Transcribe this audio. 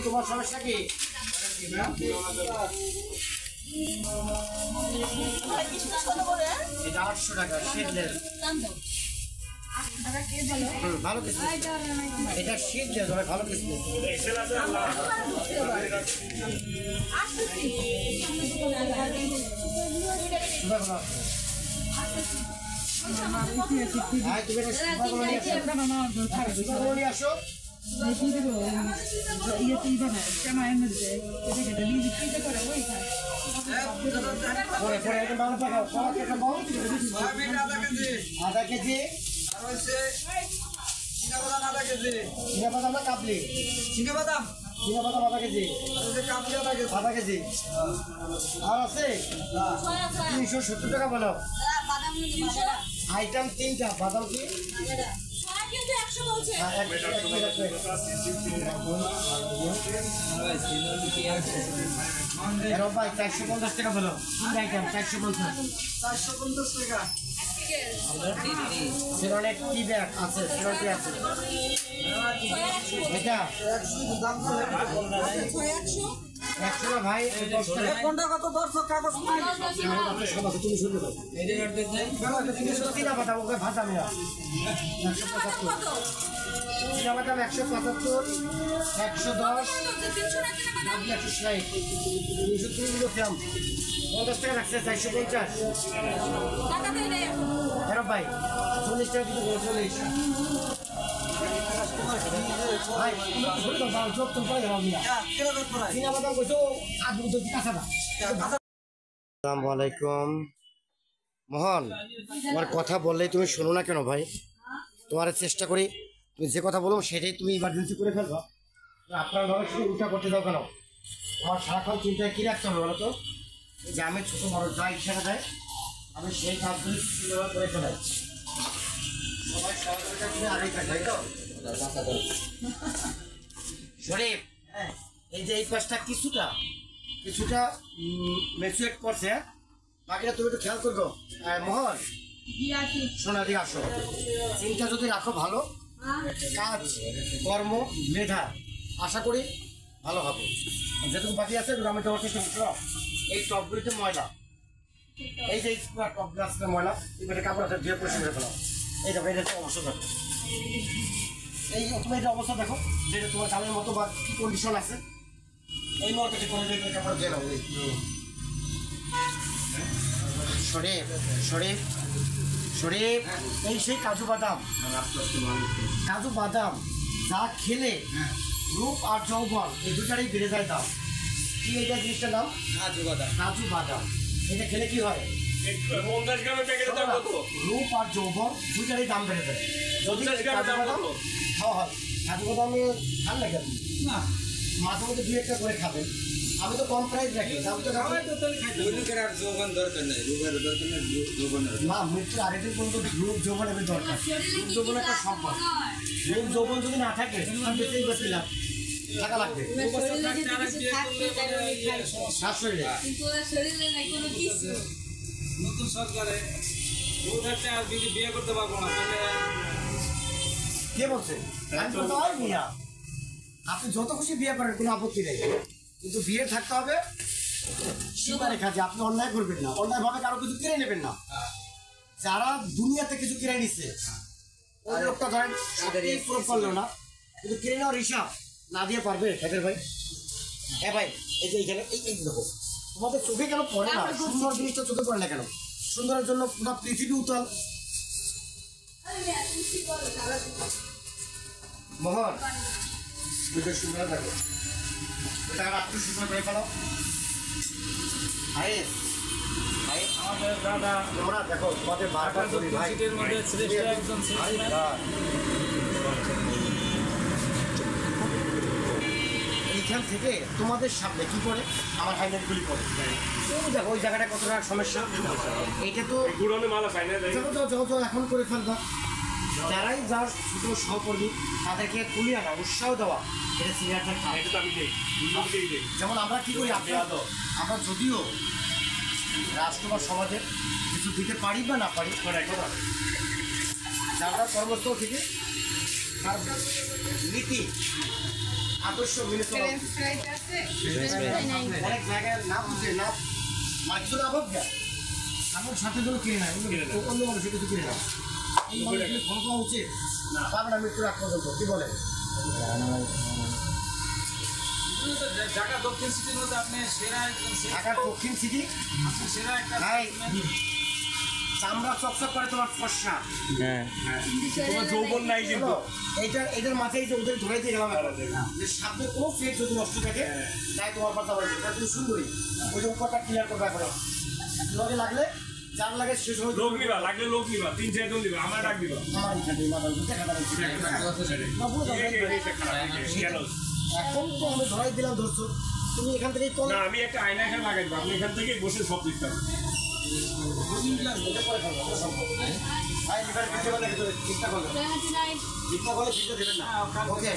তোমার সমস্যা কি? এটা 800 টাকা শীতলের ভালো কিছু এটা শীত দিয়ে ধরে ভালো কিছু আসো আধা কেজি বাদাম না কাবলি বাদাম আধা কেজি আধা কেজি আর আছে 370 টাকা বলো আইটেম 3টা বাদাম কি ভাই 450 টাকা বলো আইটেম 450 টাকা সিরনের কি ব্যাগ আছে সিরনটি আছে এটা 100 না ভাই 10 টাকা কোনটা কত দর্শক কাগজ তুমি শুনতে পাও এই যে চিনা বাদাম ওকে ভাজা মিয়া 175 চিনা বাদাম 175 110 360 গ্রাম 50 টাকা রাখছে 450 এরো ভাই 40 টাকা দিতে 40 ভাই বলতো বাল জব তো পাই না চিনা বাদাম কইছো আদু তো কাঁচা না আসসালামু আলাইকুম মোহন তোমার কথা বললেই তুমি শোনো না কেন ভাই তোমার চেষ্টা করি তুমি যে কথা বলো সেটাই তুমি ইমার্জেন্সি করে ফেলবো আপনার ঘরে শুধু উল্টা করতে দাও কেন আমার সারাক্ষণ চিন্তায় কী রাখতে হবে বলো তো যে আমি ছোটো বড় যা ইচ্ছা দেয় আমি সেই কাজগুলি করে ফেলাই সবাই সহযোগিতা করে আড়াই কাজ তাই তো শরীফ এই যে এই পাশটা কিছুটা ম্যাচুরেট করছে বাকিটা তুমি একটু খেয়াল করবো মোহন শোনা দিয়ে আসো চিন্তা যদি রাখো ভালো কাজ কর্ম মেধা আশা করি ভালো হবে যেটুকু বাকি আছে আমি তোমার চেষ্টা করছো এই টপগুলিতে ময়লা এই যে টপগুলো আসছে ময়লা এবারে কাপড় আছে ধুয়ে পরিষ্কার করে ফেলাও এই দেখো এটা অবস্থা দেখো এই তুমি এটা অবস্থা দেখো যেটা তোমার কালের মতো বা কি কন্ডিশন আছে এই মুহূর্তে ঠিক করে কাপড় ধুয়ে নাও শরীফ এই সেই কাজু বাদাম যা খেলে রূপ আর যৌবন এই দুটারই বেড়ে যায় দাম কি এইটা জিনিসটার নাম কাজু বাদাম এটা খেলে কি হয় রূপ আর যৌবন দুটারই দাম বেড়ে যায় যদি খাওয়া হয় কাজু বাদামে ভাল লাগে না মাঝে মধ্যে 2-1টা করে খাবেন আমি তো কম প্রাইস রাখি দাম তো না মৃত্যুর আরেকদিন পর্যন্ত রূপ যৌবনের দরকার রূপ যৌবন একটা সম্পদ রূপ যৌবন যদি না থাকে বেঁচেই বেঁচেলাম টাকা লাগবে নতুন সরকারে বিয়ে করতে পারবো না কে বলছে আপনি যত খুশি বিয়ে করেন কোনো আপত্তি নেই কিন্তু বিয়ে থাকতে হবে সীমারেখা যে আপনি অন্যায় করবেন না অন্যায় ভাবে কারো কিছু কিনে নেবেন না যারা দুনিয়াতে কিছু কিনে নিচ্ছে ওই লোকটা ধরেন প্রুফ করলো না কিন্তু কিনে নেওয়ার হিসাব না দিয়ে পারবে খেতের ভাই হ্যাঁ ভাই এই যে এইখানে এই দেখো তোমাদের চোখে কেন পড়ে না সুন্দর জিনিসটা চোখে পড়ে না কেন সুন্দরের জন্য পুরো পৃথিবী উতাল মোহন দুটো সুন্দর দেখো এটা একটু সুন্দর করে ফেলো ভাই আমাদের দাদা তোমরা দেখো তোমাদের বারবার করি ভাই এইখান থেকে তোমাদের সামনে কি করে আমার হাইলাইটগুলি করে দেখো ওই জায়গাটা কতটা সমস্যা এইটা তো এখন করে ফেলবা যারাই যার ছোট সহকর্মী তাদেরকে তুলে আনা উৎসাহ দেওয়া এটা সিনিয়রদের যেমন আমরা কি করি আমরা যদিও রাষ্ট্র বা সমাজের কিছু দিতে পারি বা না পারি যার যার কর্মস্থল থেকে তার নীতি আদর্শ মেনে চলা উচিত। অনেক জায়গায় না বুঝে না মাঝখানে অভাব দেয় আমার সাথে যেন কিনে নেয় অন্য মানুষের কিছু কিনে নেয় অন্য মানুষের ফলো করা উচিত না পাবে না মৃত্যুর আগ পর্যন্ত কি বলেন? ঢাকা দক্ষিণ সিটির মধ্যে আপনি সেরা একদম ঢাকার দক্ষিণ সিটি সেরা একটা ভাই চামড়া চকচক করে তোমার ফর্সা তোমার যৌবন নাই কিন্তু এটার মাথায় যে ওদের ধরে দিয়ে গেলাম যে সামনে কোনো ফেক যদি নষ্ট থাকে তাই তোমার কথা বলছে এটা তুমি সুন্দরী ওই উপরটা ক্লিয়ার করবে এখন লগে লাগলে যার লাগে সে সময় লোক নিবা লাগলে লোক নিবা 3-4 জন নিবা আমার ডাক দিবা আমার এখানে মাথা দেখা এখন তো আমি ধরাই দিলাম ধরছো তুমি এখান থেকে না আমি একটা আয়না এখানে লাগাই দিব আপনি এখান থেকে বসে সব দেখতে পাবেন ভাই লিভার চিন্তা করলে চিন্তা করলে চিন্তা করলে চিন্তা দেবেন না ওকে